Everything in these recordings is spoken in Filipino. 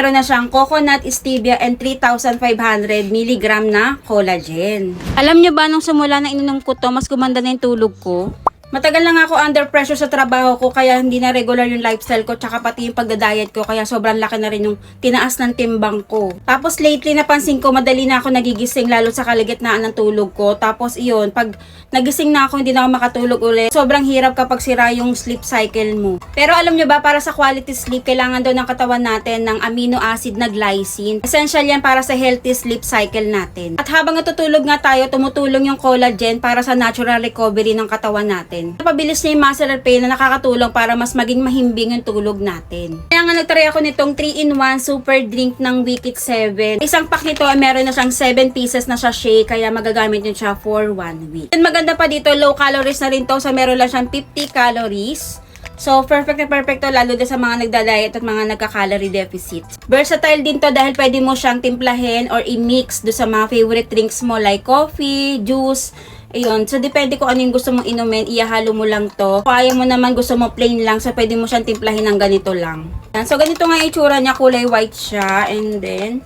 Meron na siyang coconut, stevia, and 3,500 mg na collagen. Alam nyo ba, nung simula na ininom ko to, mas gumanda na yung tulog ko? Matagal na nga ako under pressure sa trabaho ko, kaya hindi na regular yung lifestyle ko, tsaka pati yung pagda-diet ko, kaya sobrang laki na rin yung tinaas ng timbang ko. Tapos lately napansin ko, madali na ako nagigising lalo sa kalagitnaan ng tulog ko. Tapos iyon, pag nagising na ako, hindi na ako makatulog ulit. Sobrang hirap kapag sira yung sleep cycle mo. Pero alam nyo ba, para sa quality sleep, kailangan daw ng katawan natin ng amino acid na glycine. Essential yan para sa healthy sleep cycle natin. At habang natutulog nga tayo, tumutulong yung collagen para sa natural recovery ng katawan natin. Napabilis niya yung muscle repair na nakakatulong para mas maging mahimbing yung tulog natin. Kaya nga nagtry ako nitong 3-in-1 super drink ng Wicked 7. Isang pack nito ay meron na siyang 7 pieces na sachet, kaya magagamit nyo siya for 1 week. And maganda pa dito, low calories na rin to, so meron lang siyang 50 calories. So, perfect na perfect to, lalo din sa mga nagda-diet at mga nagka-calorie deficit. Versatile din to dahil pwede mo siyang timplahin or i-mix do sa mga favorite drinks mo like coffee, juice. Ayun, so depende kung ano yung gusto mong inumin, ihalo mo lang to. Kung ayaw mo naman, gusto mo plain lang, so pwede mo siyang timplahin ng ganito lang. So, ganito nga yung itsura niya, kulay white siya, and then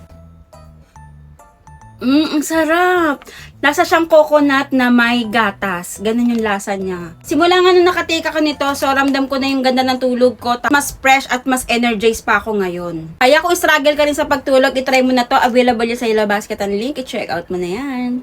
ang sarap! Lasa siyang coconut na may gatas. Ganun yung lasa niya. Simula nga nung nakatake ako nito, so ramdam ko na yung ganda ng tulog ko. Mas fresh at mas energized pa ako ngayon. Kaya kung struggle ka rin sa pagtulog, itry mo na to. Available yan sa Yellow Basket ang link. I-check out mo na yan.